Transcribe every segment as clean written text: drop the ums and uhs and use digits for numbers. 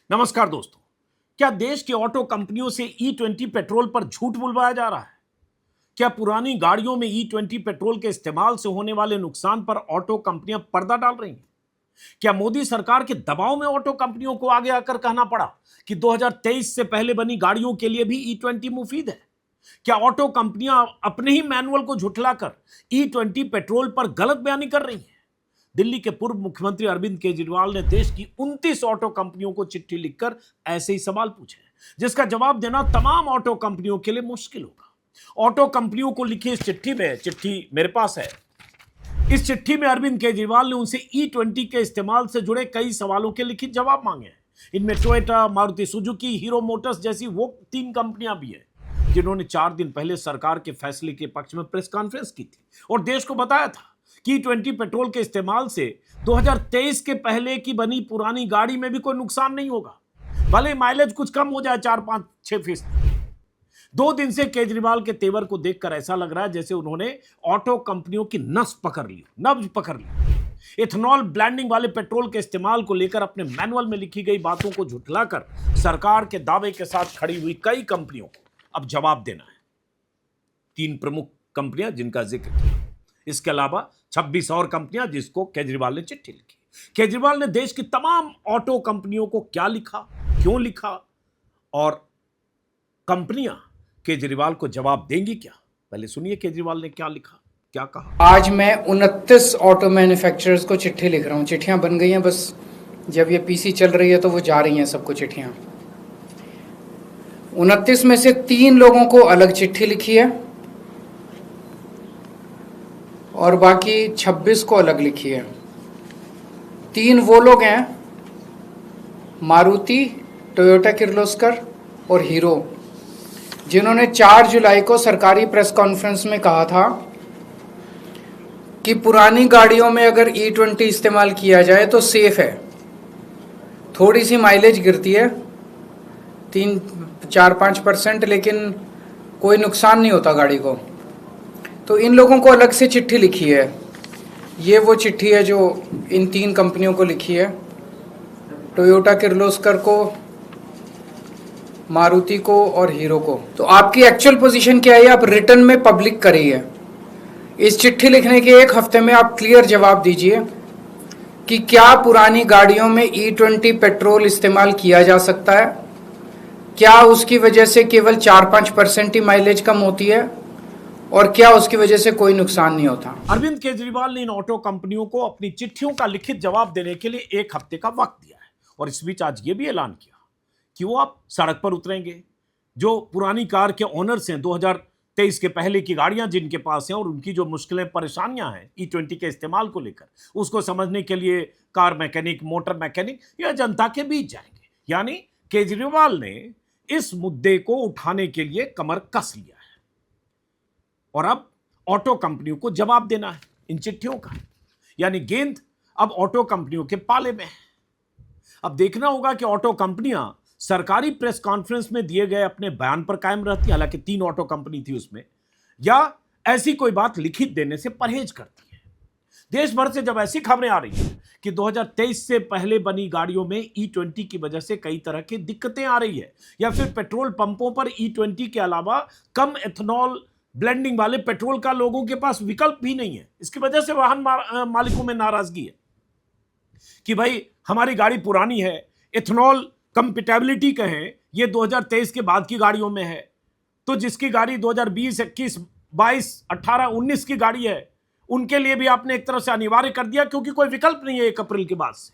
नमस्कार दोस्तों। क्या देश के ऑटो कंपनियों से E20 पेट्रोल पर झूठ बुलवाया जा रहा है? क्या पुरानी गाड़ियों में E20 पेट्रोल के इस्तेमाल से होने वाले नुकसान पर ऑटो कंपनियां पर्दा डाल रही हैं? क्या मोदी सरकार के दबाव में ऑटो कंपनियों को आगे आकर कहना पड़ा कि 2023 से पहले बनी गाड़ियों के लिए भी E20 मुफीद है? क्या ऑटो कंपनियां अपने ही मैनुअल को झुठलाकर E20 पेट्रोल पर गलत बयानी कर रही हैं? दिल्ली के पूर्व मुख्यमंत्री अरविंद केजरीवाल ने देश की 29 ऑटो कंपनियों को चिट्ठी लिखकर ऐसे ही सवाल पूछे हैं, जिसका जवाब देना तमाम ऑटो कंपनियों के लिए मुश्किल होगा। ऑटो कंपनियों को लिखी इस चिट्ठी मेरे पास है। इस चिट्ठी में अरविंद केजरीवाल ने उनसे E20 के इस्तेमाल से जुड़े कई सवालों के लिखित जवाब मांगे हैं। इनमें Toyota, Maruti Suzuki, hero Motors जैसी वो 3 कंपनियां भी हैं जिन्होंने 4 दिन पहले सरकार के फैसले के पक्ष में प्रेस कॉन्फ्रेंस की थी और देश को बताया था कि E20 पेट्रोल के इस्तेमाल से 2023 के पहले की बनी पुरानी गाड़ी में भी कोई नुकसान नहीं होगा, भले माइलेज कुछ कम हो जाए 4-5-6%। 2 दिन से केजरीवाल के तेवर को देखकर ऐसा लग रहा है जैसे उन्होंने ऑटो कंपनियों की नब्ज पकड़ ली। इथेनॉल ब्लेंडिंग वाले पेट्रोल के इस्तेमाल को लेकर अपने मैनुअल में लिखी गई बातों को झुठलाकर सरकार के दावे के साथ खड़ी हुई कई कंपनियों को अब जवाब देना है। 3 प्रमुख कंपनियां जिनका जिक्र किया, इसके अलावा 26 और कंपनियां जिसको केजरीवाल ने चिट्ठी लिखी। केजरीवाल ने देश की तमाम ऑटो कंपनियों को क्या लिखा, क्यों लिखा और कंपनियां केजरीवाल को जवाब देंगी क्या? पहले सुनिए केजरीवाल ने क्या लिखा, क्या कहा। आज मैं 29 ऑटो मैन्युफैक्चरर्स को चिट्ठी लिख रहा हूँ। चिट्ठियाँ बन गई हैं, बस जब ये पीसी चल रही है तो वो जा रही हैं सबको चिट्ठियाँ। 29 में से 3 लोगों को अलग चिट्ठी लिखी है और बाकी 26 को अलग लिखी है। 3 वो लोग हैं, मारुति, टोयोटा किर्लोस्कर और हीरो, जिन्होंने 4 जुलाई को सरकारी प्रेस कॉन्फ्रेंस में कहा था कि पुरानी गाड़ियों में अगर E20 इस्तेमाल किया जाए तो सेफ है। थोड़ी सी माइलेज गिरती है 3-4-5%, लेकिन कोई नुकसान नहीं होता गाड़ी को। तो इन लोगों को अलग से चिट्ठी लिखी है। ये वो चिट्ठी है जो इन 3 कंपनियों को लिखी है, टोयोटा किर्लोस्कर को, मारुति को और हीरो को। तो आपकी एक्चुअल पोजीशन क्या है, आप रिटर्न में पब्लिक करिए। इस चिट्ठी लिखने के 1 हफ्ते में आप क्लियर जवाब दीजिए कि क्या पुरानी गाड़ियों में E20 पेट्रोल इस्तेमाल किया जा सकता है, क्या उसकी वजह से केवल 4-5% ही माइलेज कम होती है और क्या उसकी वजह से कोई नुकसान नहीं होता। अरविंद केजरीवाल ने इन ऑटो कंपनियों को अपनी चिट्ठियों का लिखित जवाब देने के लिए 1 हफ्ते का वक्त दिया है और इस बीच आज ये भी ऐलान किया कि वो अब सड़क पर उतरेंगे। जो पुरानी कार के ओनर्स हैं, 2023 के पहले की गाड़ियां जिनके पास हैं और उनकी जो मुश्किलें परेशानियां हैं E20 के इस्तेमाल को लेकर, उसको समझने के लिए कार मैकेनिक, मोटर मैकेनिक या जनता के बीच जाएंगे। यानी केजरीवाल ने इस मुद्दे को उठाने के लिए कमर कस लिया है और अब ऑटो कंपनियों को जवाब देना है इन चिट्ठियों का। यानी गेंद अब ऑटो कंपनियों के पाले में है। अब देखना होगा कि ऑटो कंपनियां सरकारी प्रेस कॉन्फ्रेंस में दिए गए अपने बयान पर कायम रहती, हालांकि 3 ऑटो कंपनी थी उसमें, या ऐसी कोई बात लिखित देने से परहेज करती है। देश भर से जब ऐसी खबरें आ रही हैं कि 2023 से पहले बनी गाड़ियों में E20 की वजह से कई तरह की दिक्कतें आ रही है, या फिर पेट्रोल पंपों पर E20 के अलावा कम एथेनॉल ब्लेंडिंग वाले पेट्रोल का लोगों के पास विकल्प भी नहीं है, इसकी वजह से वाहन मालिकों में नाराजगी है कि भाई हमारी गाड़ी पुरानी है, इथेनॉल कंपेटेबिलिटी कहें ये 2023 के बाद की गाड़ियों में है, तो जिसकी गाड़ी 2020, 21, 22, 18, 19 की गाड़ी है उनके लिए भी आपने एक तरह से अनिवार्य कर दिया, क्योंकि कोई विकल्प नहीं है 1 अप्रैल के बाद से।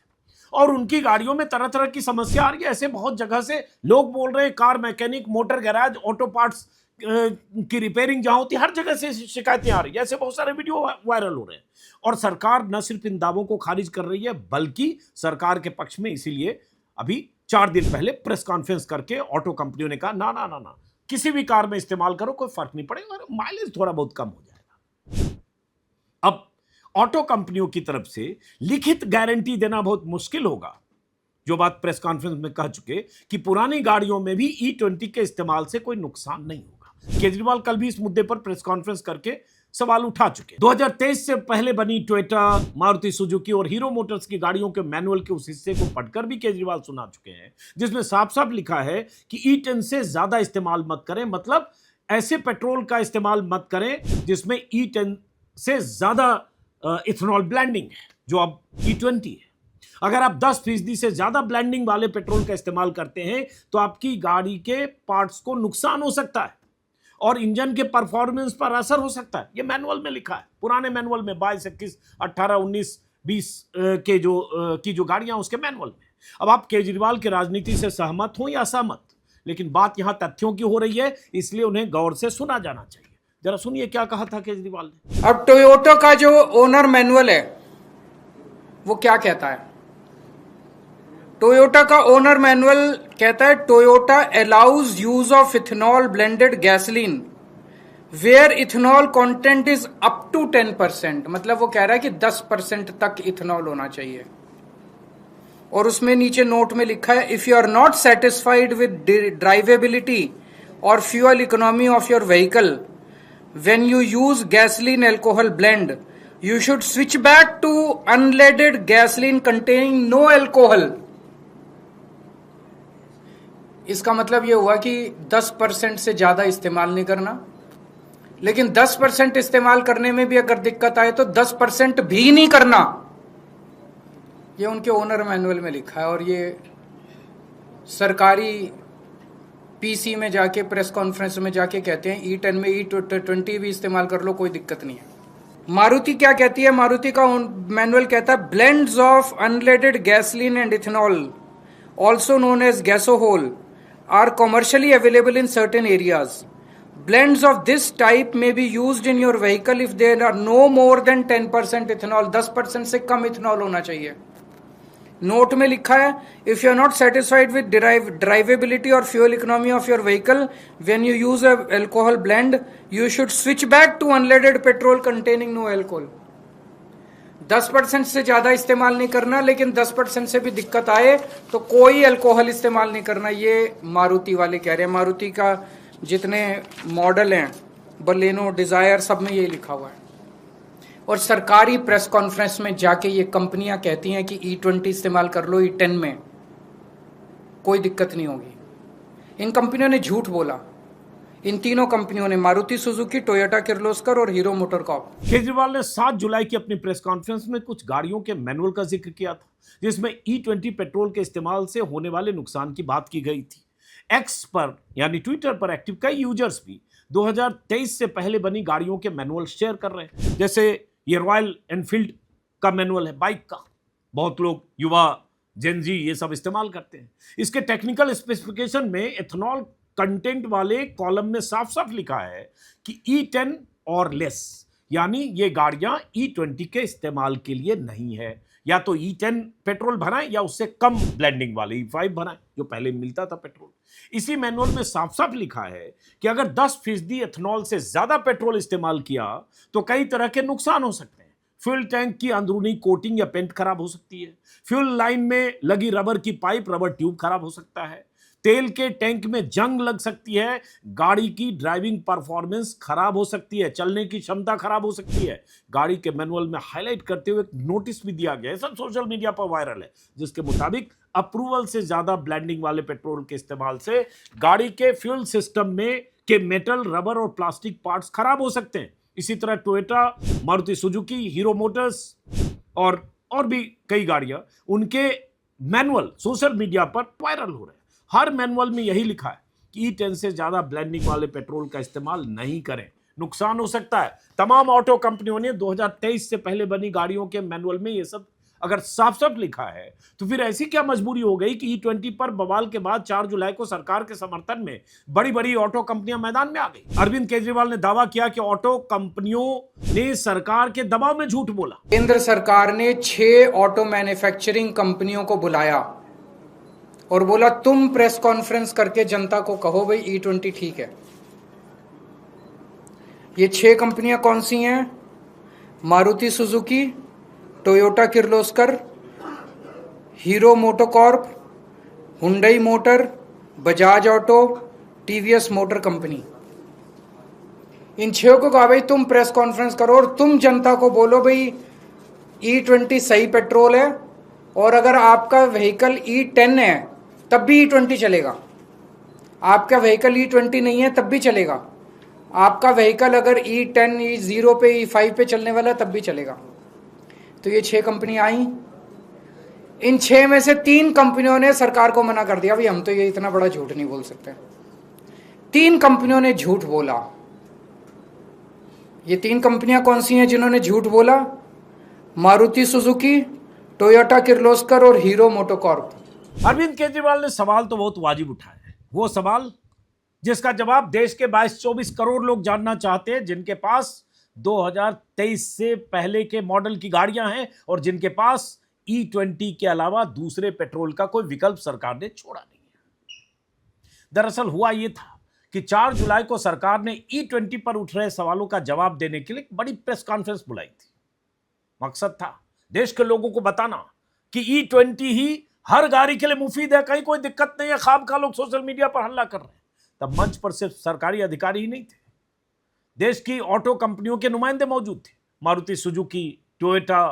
और उनकी गाड़ियों में तरह तरह की समस्या आ रही है। ऐसे बहुत जगह से लोग बोल रहे हैं, car mechanic, motor garage, auto parts की रिपेयरिंग जहां होती है, हर जगह से शिकायतें आ रही है। ऐसे बहुत सारे वीडियो वायरल हो रहे हैं और सरकार न सिर्फ इन दावों को खारिज कर रही है बल्कि सरकार के पक्ष में इसीलिए अभी 4 दिन पहले प्रेस कॉन्फ्रेंस करके ऑटो कंपनियों ने कहा ना ना ना ना, किसी भी कार में इस्तेमाल करो, कोई फर्क नहीं पड़ेगा, माइलेज थोड़ा बहुत कम हो जाएगा। अब ऑटो कंपनियों की तरफ से लिखित गारंटी देना बहुत मुश्किल होगा। जो बात प्रेस कॉन्फ्रेंस में कह चुके कि पुरानी गाड़ियों में भी E20 के इस्तेमाल से कोई नुकसान नहीं होगा। केजरीवाल कल भी इस मुद्दे पर प्रेस कॉन्फ्रेंस करके सवाल उठा चुके हैं। 2023 से पहले बनी टोयोटा, मारुति सुजुकी और हीरो मोटर्स की गाड़ियों के मैनुअल के उस हिस्से को पढ़कर भी केजरीवाल सुना चुके हैं जिसमें साफ साफ लिखा है कि E10 से ज्यादा इस्तेमाल मत करें, मतलब ऐसे पेट्रोल का इस्तेमाल मत करें जिसमें E10 से ज्यादा इथेनॉल ब्लेंडिंग है, जो अब E20 है। अगर आप 10% से ज्यादा ब्लेंडिंग वाले पेट्रोल का इस्तेमाल करते हैं तो आपकी गाड़ी के पार्ट्स को नुकसान हो सकता है और इंजन के परफॉर्मेंस पर असर हो सकता है। यह मैनुअल में लिखा है, पुराने मैनुअल में 22, 21, 18, 19, 20 के जो गाड़ियां उसके मैनुअल में। अब आप केजरीवाल की राजनीति से सहमत हो या असहमत, लेकिन बात यहां तथ्यों की हो रही है, इसलिए उन्हें गौर से सुना जाना चाहिए। जरा सुनिए क्या कहा था केजरीवाल ने। अब टोयोटा का जो ओनर मैनुअल है वो क्या कहता है? टोयोटा का ओनर मैनुअल कहता है Toyota allows use of ethanol blended gasoline where ethanol content is up to 10%। मतलब वो कह रहा है कि 10% तक इथेनॉल होना चाहिए। और उसमें नीचे नोट में लिखा है if you are not satisfied with driveability और fuel economy of your vehicle when you use gasoline alcohol blend you should switch back to unleaded gasoline containing no alcohol। इसका मतलब यह हुआ कि 10% से ज्यादा इस्तेमाल नहीं करना, लेकिन 10% इस्तेमाल करने में भी अगर दिक्कत आए तो 10% भी नहीं करना। यह उनके ओनर मैनुअल में लिखा है और ये सरकारी पीसी में जाके, प्रेस कॉन्फ्रेंस में जाके कहते हैं E10 में E20 भी इस्तेमाल कर लो, कोई दिक्कत नहीं है। मारुति क्या कहती है? मारुति का मैनुअल कहता है blends of unleaded gasoline and ethanol also known as gasohol are commercially available in certain areas. Blends of this type may be used in your vehicle if there are no more than 10% ethanol. 10% से कम ethanol होना चाहिए। Note में लिखा है if you are not satisfied with driveability और fuel economy of your vehicle when you use alcohol blend you should switch back to unleaded petrol containing no alcohol. 10% से ज्यादा इस्तेमाल नहीं करना, लेकिन 10% से भी दिक्कत आए तो कोई अल्कोहल इस्तेमाल नहीं करना। ये मारुति वाले कह रहे हैं। मारुति का जितने मॉडल हैं, बलेनो, डिजायर, सब में ये लिखा हुआ है। और सरकारी प्रेस कॉन्फ्रेंस में जाके ये कंपनियां कहती हैं कि E20 इस्तेमाल कर लो, E10 में कोई दिक्कत नहीं होगी। इन कंपनियों ने झूठ बोला। इन तीनों कंपनियों ने, मारुति सुजुकी, टोयोटा किर्लोस्कर और हीरो मोटरकॉर्प। केजरीवाल ने 7 जुलाई की अपनी प्रेस कॉन्फ्रेंस में कुछ गाड़ियों के मैनुअल का जिक्र किया था जिसमें E20 पेट्रोल के इस्तेमाल से होने वाले नुकसान की बात की गई थी। एक्स पर यानी ट्विटर पर एक्टिव कई यूजर्स भी 2023 से पहले बनी गाड़ियों के मैनुअल शेयर कर रहे हैं। जैसे ये रॉयल एनफील्ड का मैनुअल है बाइक का, बहुत लोग युवा, जेनजी ये सब इस्तेमाल करते हैं। इसके टेक्निकल स्पेसिफिकेशन में एथेनॉल कंटेंट वाले कॉलम में साफ साफ लिखा है कि E10 और लेस, यानी ये गाड़ियां E20 के इस्तेमाल के लिए नहीं है। या तो E10 पेट्रोल भराएं या उससे कम ब्लेंडिंग वाले E5 भराएं जो पहले मिलता था पेट्रोल। इसी मैनुअल में साफ साफ लिखा है कि अगर 10% एथेनॉल से ज्यादा पेट्रोल इस्तेमाल किया तो कई तरह के नुकसान हो सकते हैं। फ्यूल टैंक की अंदरूनी कोटिंग या पेंट खराब हो सकती है। फ्यूल लाइन में लगी रबर की पाइप, रबर ट्यूब खराब हो सकता है। तेल के टैंक में जंग लग सकती है। गाड़ी की ड्राइविंग परफॉर्मेंस खराब हो सकती है, चलने की क्षमता खराब हो सकती है। गाड़ी के मैनुअल में हाईलाइट करते हुए एक नोटिस भी दिया गया है, सब सोशल मीडिया पर वायरल है, जिसके मुताबिक अप्रूवल से ज्यादा ब्लेंडिंग वाले पेट्रोल के इस्तेमाल से गाड़ी के फ्यूल सिस्टम में के मेटल, रबर और प्लास्टिक पार्ट्स खराब हो सकते हैं। इसी तरह Toyota, Maruti Suzuki, hero Motors और भी कई गाड़ियां, उनके मैनुअल सोशल मीडिया पर वायरल हो रहे हैं। हर मैनुअल में यही लिखा है कि E10 से ज्यादा ब्लेंडिंग वाले पेट्रोल का इस्तेमाल नहीं करें, नुकसान हो सकता है। तमाम ऑटो कंपनियों ने 2023 से पहले बनी गाड़ियों के मैनुअल में ये सब अगर साफ साफ लिखा है तो फिर ऐसी क्या मजबूरी हो गई कि E20 पर बवाल के बाद 4 जुलाई को सरकार के समर्थन में बड़ी बड़ी ऑटो कंपनियां मैदान में आ गई। अरविंद केजरीवाल ने दावा किया कि ऑटो कंपनियों ने सरकार के दबाव में झूठ बोला। केंद्र सरकार ने 6 ऑटो मैन्युफैक्चरिंग कंपनियों को बुलाया और बोला तुम प्रेस कॉन्फ्रेंस करके जनता को कहो भाई E20 ठीक है। ये 6 कंपनियां कौन सी हैं? Maruti Suzuki, Toyota Kirloskar, Hero MotoCorp, Hyundai Motor, Bajaj Auto, TVS Motor Company. इन 6 को कहा भाई तुम प्रेस कॉन्फ्रेंस करो और तुम जनता को बोलो भाई E20 सही पेट्रोल है, और अगर आपका व्हीकल E10 है तब भी E20 चलेगा, आपका व्हीकल E20 नहीं है तब भी चलेगा, आपका व्हीकल अगर E10 E0 पे E5 पे चलने वाला है तब भी चलेगा। तो ये 6 कंपनियां आई, इन 6 में से 3 कंपनियों ने सरकार को मना कर दिया भाई हम तो ये इतना बड़ा झूठ नहीं बोल सकते। 3 कंपनियों ने झूठ बोला। ये 3 कंपनियां कौन सी हैं जिन्होंने झूठ बोला? मारुति सुजुकी, टोयोटा किर्लोस्कर और हीरो मोटोकॉर्प। अरविंद केजरीवाल ने सवाल तो बहुत वाजिब उठाया है, वो सवाल जिसका जवाब देश के 22-24 करोड़ लोग जानना चाहते हैं, जिनके पास 2023 से पहले के मॉडल की गाड़ियां हैं और जिनके पास E20 के अलावा दूसरे पेट्रोल का कोई विकल्प सरकार ने छोड़ा नहीं है। दरअसल हुआ यह था कि 4 जुलाई को सरकार ने E20 पर उठ रहे सवालों का जवाब देने के लिए बड़ी प्रेस कॉन्फ्रेंस बुलाई थी। मकसद था देश के लोगों को बताना कि E20 ही हर गाड़ी के लिए मुफीद है, कहीं कोई दिक्कत नहीं है। खाब खा लोग सोशल मीडिया पर हल्ला कर रहे हैं। तब मंच पर सिर्फ सरकारी अधिकारी ही नहीं थे, देश की ऑटो कंपनियों के नुमाइंदे मौजूद थे। Maruti Suzuki, Toyota,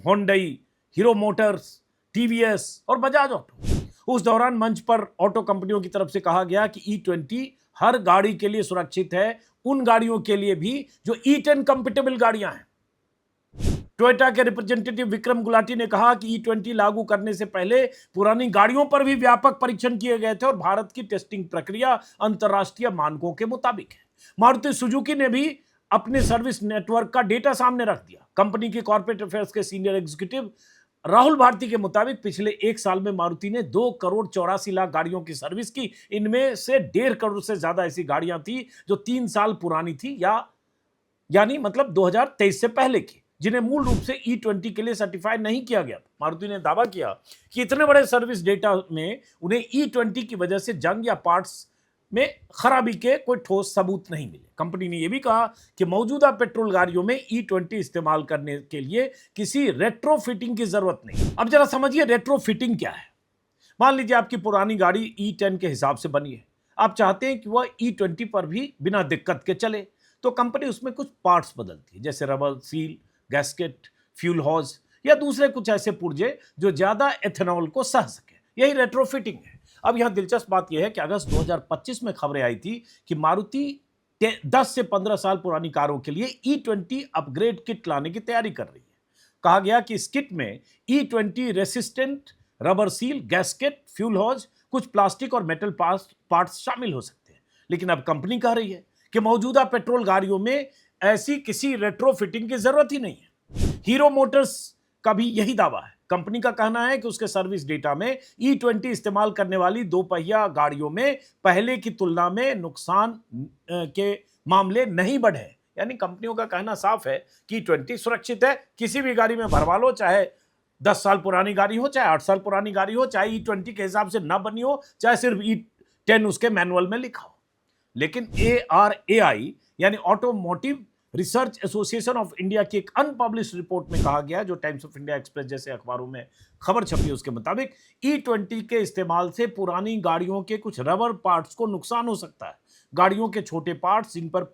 Hyundai, hero Motors, TVS और बजाज ऑटो। उस दौरान मंच पर ऑटो कंपनियों की तरफ से कहा गया कि E20 हर गाड़ी के लिए सुरक्षित है, उन गाड़ियों के लिए भी जो E10 कंपेटेबल गाड़ियां हैं। टोयोटा के रिप्रेजेंटेटिव विक्रम गुलाटी ने कहा कि E20 लागू करने से पहले पुरानी गाड़ियों पर भी व्यापक परीक्षण किए गए थे और भारत की टेस्टिंग प्रक्रिया अंतर्राष्ट्रीय मानकों के मुताबिक है। मारुति सुजुकी ने भी अपने सर्विस नेटवर्क का डेटा सामने रख दिया। कंपनी के कॉर्पोरेट अफेयर्स के सीनियर एग्जीक्यूटिव राहुल भारती के मुताबिक पिछले 1 साल में मारुति ने 2 करोड़ 84 लाख गाड़ियों की सर्विस की। इनमें से 1.5 करोड़ से ज्यादा ऐसी गाड़ियां थी जो 3 साल पुरानी थी यानी मतलब 2023 से पहले की, जिन्हें मूल रूप से E20 के लिए सर्टिफाई नहीं किया गया। मारुति ने दावा किया कि इतने बड़े सर्विस डेटा में उन्हें E20 की वजह से जंग या पार्ट्स में खराबी के कोई ठोस सबूत नहीं मिले। कंपनी ने यह भी कहा कि मौजूदा पेट्रोल गाड़ियों में E20 इस्तेमाल करने के लिए किसी रेट्रोफिटिंग की जरूरत नहीं। अब जरा समझिए रेट्रोफिटिंग क्या है। मान लीजिए आपकी पुरानी गाड़ी E10 के हिसाब से बनी है, आप चाहते हैं कि वह E20 पर भी बिना दिक्कत के चले, तो कंपनी उसमें कुछ पार्ट्स बदलती है, जैसे rubber seal, gasket, fuel hose या दूसरे कुछ ऐसे पुर्जे जो ज्यादा एथेनॉल को सह सके। यही रेट्रोफिटिंग है। अब यहां दिलचस्प बात यह है कि अगस्त 2025 में खबरें आई थी कि मारुति 10 से 15 साल पुरानी कारों के लिए E20 अपग्रेड किट लाने की तैयारी कर रही है। कहा गया कि इस किट में E20 resistant rubber seal, gasket, fuel hose, कुछ प्लास्टिक और मेटल पार्ट्स शामिल हो सकते हैं। लेकिन अब कंपनी कह रही है कि मौजूदा पेट्रोल गाड़ियों में ऐसी किसी रेट्रोफिटिंग की जरूरत ही नहीं है। हीरो मोटर्स का भी यही दावा है। कंपनी का कहना है कि उसके सर्विस डेटा में E20 इस्तेमाल करने वाली 2 पहिया गाड़ियों में पहले की तुलना में नुकसान के मामले नहीं बढ़े। यानी कंपनियों का कहना साफ है कि E20 सुरक्षित है। किसी भी गाड़ी में भरवा लो, चाहे 10 साल पुरानी गाड़ी हो, चाहे 8 साल पुरानी गाड़ी हो, चाहे E20 के हिसाब से ना बनी हो, चाहे सिर्फ E10 उसके मैनुअल में लिखा हो। लेकिन ARAI यानी automotive research association of India की एक अनपब्लिश्ड रिपोर्ट में कहा गया, जो टाइम्स ऑफ इंडिया, एक्सप्रेस जैसे अखबारों में खबर छपी, उसके मुताबिक E20 के इस्तेमाल से पुरानी गाड़ियों के कुछ रबर पार्ट्स को नुकसान हो सकता है। गाड़ियों के छोटे पार्ट्स जिन पर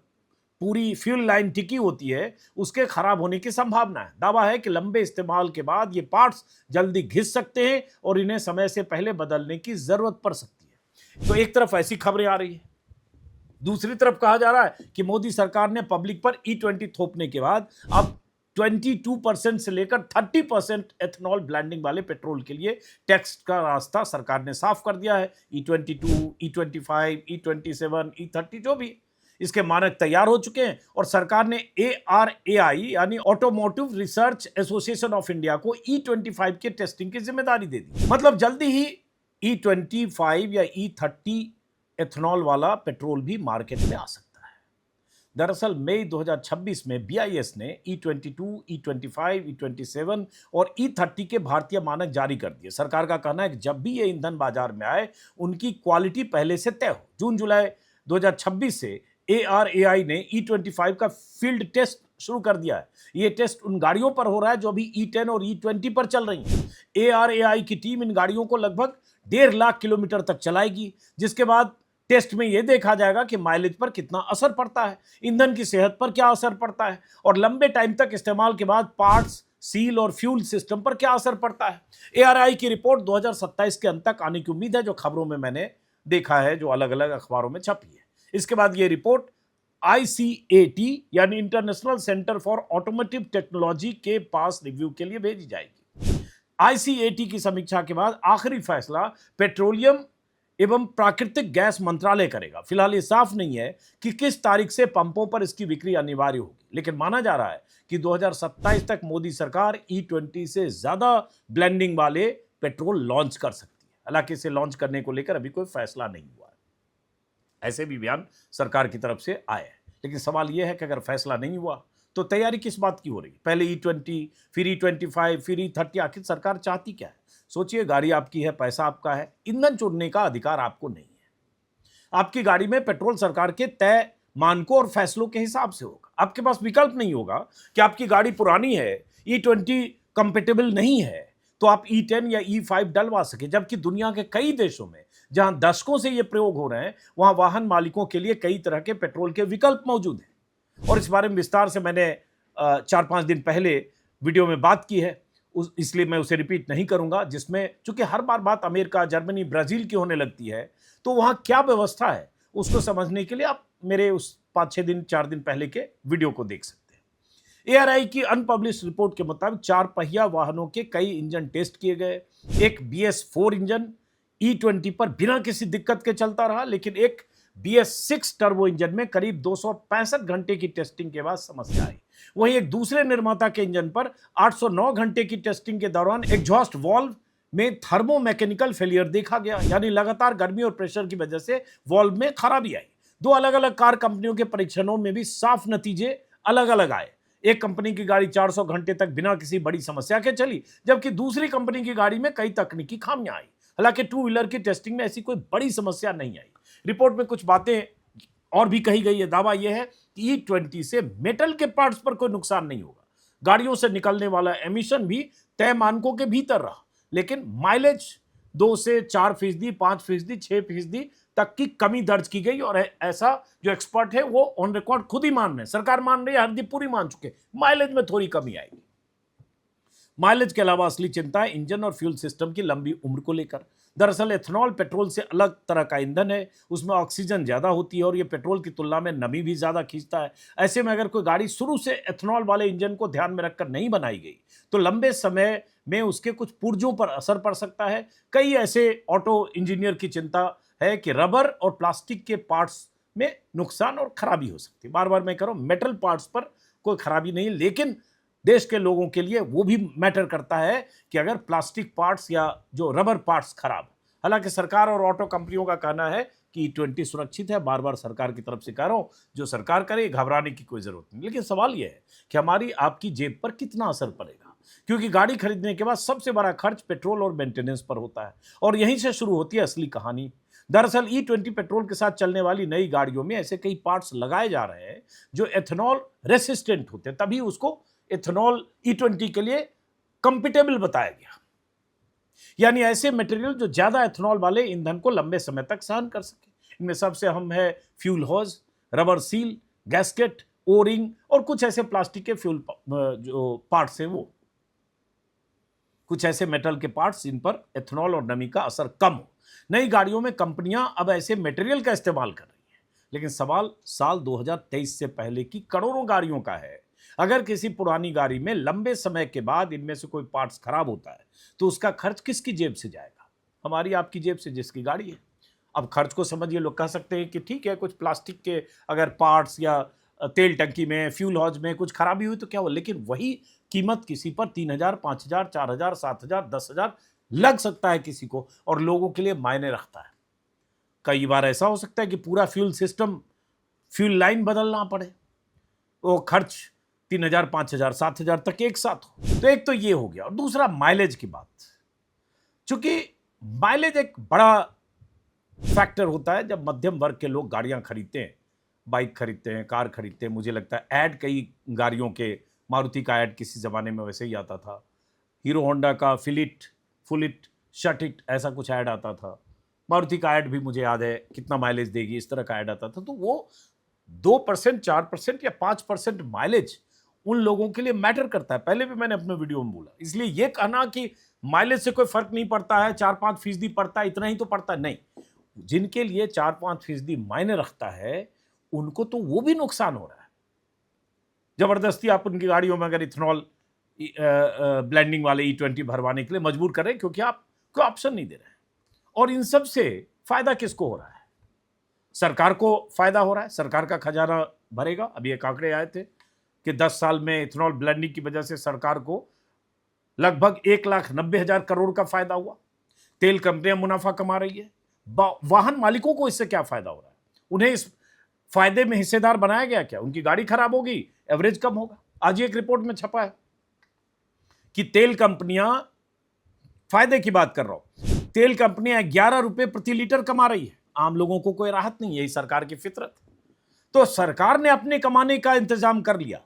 पूरी फ्यूल लाइन टिकी होती है, उसके खराब होने की संभावना है। दावा है कि लंबे इस्तेमाल के बाद ये पार्ट्स जल्दी घिस सकते हैं और इन्हें समय से पहले बदलने की जरूरत पड़ सकती है। तो एक तरफ ऐसी खबरें आ रही है, दूसरी तरफ कहा जा रहा है कि मोदी सरकार ने पब्लिक पर E20 थोपने के बाद अब 22% से लेकर 30% एथेनॉल ब्लेंडिंग वाले पेट्रोल के लिए टैक्स का रास्ता सरकार ने साफ कर दिया है। E22, E25, E27, E30 जो भी इसके मानक तैयार हो चुके हैं और सरकार ने ARAI यानी automotive research association of India को E25 के टेस्टिंग की जिम्मेदारी दे दी। मतलब जल्दी ही E25 या E30 एथेनॉल वाला पेट्रोल भी मार्केट में आ सकता है। दरअसल मई 2026 में BIS ने E22, E25, E27 और E30 के भारतीय मानक जारी कर दिए। सरकार का कहना है कि जब भी ये ईंधन बाजार में आए, उनकी क्वालिटी पहले से तय हो। जून जुलाई 2026 से ARAI ने E25 का फील्ड टेस्ट शुरू कर दिया है। ये टेस्ट उन गाड़ियों पर हो रहा है जो अभी E10 और E20 पर चल रही हैं। ARAI की टीम इन गाड़ियों को लगभग 1.5 लाख किलोमीटर तक चलाएगी, जिसके बाद टेस्ट में यह देखा जाएगा कि माइलेज पर कितना असर पड़ता है, ईंधन की सेहत पर क्या असर पड़ता है और लंबे टाइम तक इस्तेमाल के बाद पार्ट्स, सील और फ्यूल सिस्टम पर क्या असर पड़ता है। ARAI की रिपोर्ट 2027 के अंत तक आने की उम्मीद है, जो खबरों में मैंने देखा है, जो अलग अलग अखबारों में छपी है। इसके बाद यह रिपोर्ट ICAT यानी international centre for automotive technology के पास रिव्यू के लिए भेजी जाएगी। ICAT की समीक्षा के बाद आखिरी फैसला पेट्रोलियम एवं प्राकृतिक गैस मंत्रालय करेगा। फिलहाल ये साफ नहीं है कि किस तारीख से पंपों पर इसकी बिक्री अनिवार्य होगी, लेकिन माना जा रहा है कि 2027 तक मोदी सरकार E20 से ज्यादा ब्लेंडिंग वाले पेट्रोल लॉन्च कर सकती है। हालांकि इसे लॉन्च करने को लेकर अभी कोई फैसला नहीं हुआ है, ऐसे भी बयान सरकार की तरफ से आए हैं। लेकिन सवाल यह है कि अगर फैसला नहीं हुआ तो तैयारी किस बात की हो रही है? पहले E20, फिर E25, फिर E30, आखिर सरकार चाहती क्या है? सोचिए, गाड़ी आपकी है, पैसा आपका है, ईंधन चुनने का अधिकार आपको नहीं है। आपकी गाड़ी में पेट्रोल सरकार के तय मानकों और फैसलों के हिसाब से होगा। आपके पास विकल्प नहीं होगा कि आपकी गाड़ी पुरानी है, E20 कंपेटेबल नहीं है, तो आप E10 या E5 डलवा सके। जबकि दुनिया के कई देशों में जहां दशकों से ये प्रयोग हो रहे हैं, वहां वाहन मालिकों के लिए कई तरह के पेट्रोल के विकल्प मौजूद हैं और इस बारे में विस्तार से मैंने 4-5 दिन पहले वीडियो में बात की है, इसलिए मैं उसे रिपीट नहीं करूंगा, जिसमें चूंकि हर बार बात अमेरिका, जर्मनी, ब्राजील की होने लगती है, तो वहां क्या व्यवस्था है उसको समझने के लिए आप मेरे उस 5-6 दिन 4 दिन पहले के वीडियो को देख सकते हैं। ARAI की अनपब्लिश्ड रिपोर्ट के मुताबिक 4 पहिया वाहनों के कई इंजन टेस्ट किए गए। एक BS4 इंजन E20 पर बिना किसी दिक्कत के चलता रहा, लेकिन एक BS6 टर्बो इंजन में करीब 265 घंटे की टेस्टिंग के बाद समस्या आई। वहीं एक दूसरे निर्माता के इंजन पर 809 घंटे की टेस्टिंग के दौरान एग्जॉस्ट वाल्व में थर्मोमैकेनिकल फेलियर देखा गया, यानी लगातार गर्मी और प्रेशर की वजह से वाल्व में खराबी आई। 2 अलग अलग कार कंपनियों के परीक्षणों में भी साफ नतीजे अलग अलग आए। एक कंपनी की गाड़ी 400 घंटे तक बिना किसी बड़ी समस्या के चली, जबकि दूसरी कंपनी की गाड़ी में कई तकनीकी खामियां आई। हालांकि 2 व्हीलर की टेस्टिंग में ऐसी कोई बड़ी समस्या नहीं आई। रिपोर्ट में कुछ बातें और भी कही गई है। दावा यह है कि E20 से मेटल के पार्ट्स पर कोई नुकसान नहीं होगा। गाड़ियों से निकलने वाला एमिशन भी तय मानकों के भीतर रहा, लेकिन माइलेज 2 से 4%, 5%, 6% तक की कमी दर्ज की गई। और ऐसा जो एक्सपर्ट है वो ऑन रिकॉर्ड खुद ही मान रहे हैं, सरकार मान रही है, हरदीप पुरी मान चुके, माइलेज में थोड़ी कमी आएगी। माइलेज के अलावा असली चिंता है इंजन और फ्यूल सिस्टम की लंबी उम्र को लेकर। दरअसल एथेनॉल पेट्रोल से अलग तरह का ईंधन है, उसमें ऑक्सीजन ज्यादा होती है और यह पेट्रोल की तुलना में नमी भी ज्यादा खींचता है। ऐसे में अगर कोई गाड़ी शुरू से एथेनॉल वाले इंजन को ध्यान में रखकर नहीं बनाई गई तो लंबे समय में उसके कुछ पुर्जों पर असर पड़ सकता है। कई ऐसे ऑटो इंजीनियर की चिंता है कि रबर और प्लास्टिक के पार्ट्स में नुकसान और खराबी हो सकती है। बार बार मैं कह रहा हूं, मेटल पार्ट्स पर कोई खराबी नहीं, लेकिन देश के लोगों के लिए वो भी मैटर करता है कि अगर प्लास्टिक पार्ट्स या जो रबर पार्ट्स खराब। हालांकि सरकार और ऑटो कंपनियों का कहना है कि E20 सुरक्षित है। बार बार सरकार की तरफ से कह रहा हूं, जो सरकार करे, घबराने की कोई जरूरत नहीं। लेकिन सवाल यह है कि हमारी आपकी जेब पर कितना असर पड़ेगा, क्योंकि गाड़ी खरीदने के बाद सबसे बड़ा खर्च पेट्रोल और मेंटेनेंस पर होता है और यहीं से शुरू होती है असली कहानी। दरअसल E20 पेट्रोल के साथ चलने वाली नई गाड़ियों में ऐसे कई पार्ट्स लगाए जा रहे हैं जो एथेनॉल रेसिस्टेंट होते हैं, तभी उसको एथेनॉल E20 के लिए कंपेटेबल बताया गया। यानी ऐसे मटेरियल जो ज्यादा एथेनॉल वाले ईंधन को लंबे समय तक सहन कर सके। इनमें सबसे अहम है fuel hose, rubber seal, gasket, O ring और कुछ ऐसे प्लास्टिक के फ्यूल जो पार्ट्स हैं, वो कुछ ऐसे मेटल के पार्ट्स जिन पर एथेनॉल और नमी का असर कम हो। नई गाड़ियों में कंपनियां अब ऐसे मटेरियल का इस्तेमाल कर रही हैं, लेकिन सवाल साल 2023 से पहले की करोड़ों गाड़ियों का है। अगर किसी पुरानी गाड़ी में लंबे समय के बाद इनमें से कोई पार्ट्स खराब होता है तो उसका खर्च किसकी जेब से जाएगा? हमारी आपकी जेब से, जिसकी गाड़ी है। अब खर्च को समझिए, लोग कह सकते हैं कि ठीक है, कुछ प्लास्टिक के अगर पार्ट्स या तेल टंकी में, फ्यूल हॉज में कुछ खराबी हुई तो क्या हुआ, लेकिन वही कीमत किसी पर 3,000, 5,000, 4,000, 7,000, 10,000 लग सकता है किसी को, और लोगों के लिए मायने रखता है। कई बार ऐसा हो सकता है कि पूरा फ्यूल सिस्टम, फ्यूल लाइन बदलना पड़े, वो खर्च 3,000, 5,000, 7,000 तक एक साथ हो। तो एक तो ये हो गया, और दूसरा माइलेज की बात। चूंकि माइलेज एक बड़ा फैक्टर होता है जब मध्यम वर्ग के लोग गाड़ियां खरीदते हैं, बाइक खरीदते हैं, कार खरीदते हैं। मुझे लगता है ऐड कई गाड़ियों के, मारुति का ऐड किसी ज़माने में वैसे ही आता था, हीरो होंडा का फिलिट, फुलिट, शट इट, ऐसा कुछ ऐड आता था, मारुति का ऐड भी मुझे याद है, कितना माइलेज देगी, इस तरह का ऐड आता था। तो वो 2%, 4% या 5% माइलेज उन लोगों के लिए मैटर करता है। पहले भी मैंने अपने वीडियो में बोला। इसलिए ये कहना कि माइलेज से कोई फर्क नहीं पड़ता है, 4-5% पड़ता है, इतना ही तो पड़ता है, नहीं। जिनके लिए 4-5% मायने रखता है, उनको तो वो भी नुकसान हो रहा है। जबरदस्ती आप उनकी गाड़ियों में अगर इथेनॉल ब्लेंडिंग वाले E20 भरवाने के लिए मजबूर कर रहे हैं, क्योंकि आप कोई ऑप्शन नहीं दे रहे हैं। और इन सब से फायदा किसको हो रहा है? सरकार को फायदा हो रहा है, सरकार का खजाना भरेगा। अभी एक आंकड़े आए थे कि 10 साल में इथेनॉल ब्लेंडिंग की वजह से सरकार को लगभग 1,90,000 करोड़ का फायदा हुआ। तेल कंपनियां मुनाफा कमा रही है। वाहन मालिकों को इससे क्या फायदा हो रहा है? उन्हें इस फायदे में हिस्सेदार बनाया गया क्या? उनकी गाड़ी खराब होगी, एवरेज कम होगा। आज एक रिपोर्ट में छपा है कि तेल कंपनियां, फायदे की बात कर रहा हूं, तेल कंपनियां 11 रुपए प्रति लीटर कमा रही है। आम लोगों को कोई राहत नहीं, यही सरकार की फितरत। तो सरकार ने अपने कमाने का इंतजाम कर लिया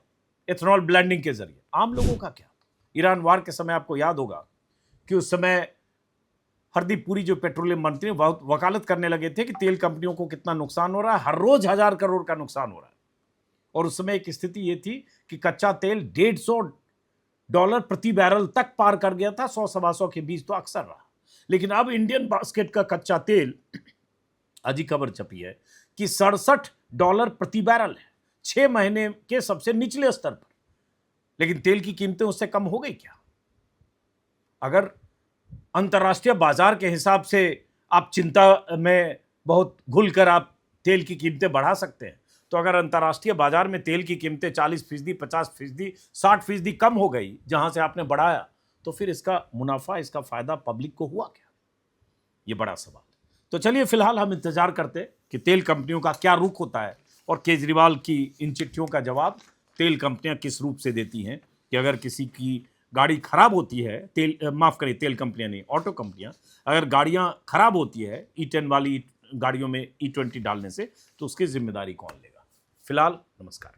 इथेनॉल ब्लेंडिंग के जरिए। आम लोगों का क्या? ईरान वार के समय आपको याद होगा कि उस समय हरदीप पुरी जो पेट्रोलियम मंत्री वकालत करने लगे थे कि तेल कंपनियों को कितना नुकसान हो रहा है, हर रोज 1,000 करोड़ का नुकसान हो रहा है। और उस समय एक स्थिति यह थी कि कच्चा तेल $150 प्रति बैरल तक पार कर गया था। 100-125 के बीच तो अक्सर रहा। लेकिन अब इंडियन बास्केट का कच्चा तेल, आज ही खबर छपी है कि $67 प्रति बैरल है, 6 महीने के सबसे निचले स्तर पर। लेकिन तेल की कीमतें उससे कम हो गई क्या? अगर अंतर्राष्ट्रीय बाजार के हिसाब से आप चिंता में बहुत घुलकर आप तेल की कीमतें बढ़ा सकते हैं, तो अगर अंतर्राष्ट्रीय बाजार में तेल की कीमतें 40%, 50%, 60% कम हो गई जहां से आपने बढ़ाया, तो फिर इसका मुनाफा, इसका फायदा पब्लिक को हुआ क्या? ये बड़ा सवाल। तो चलिए फिलहाल हम इंतजार करते हैं कि तेल कंपनियों का क्या रुख होता है और केजरीवाल की इन चिट्ठियों का जवाब तेल कंपनियां किस रूप से देती हैं कि अगर किसी की गाड़ी खराब होती है, तेल कंपनियां नहीं, ऑटो कंपनियां, अगर गाड़ियां खराब होती है E10 वाली गाड़ियों में E20 डालने से, तो उसकी जिम्मेदारी कौन लेगा? फिलहाल नमस्कार।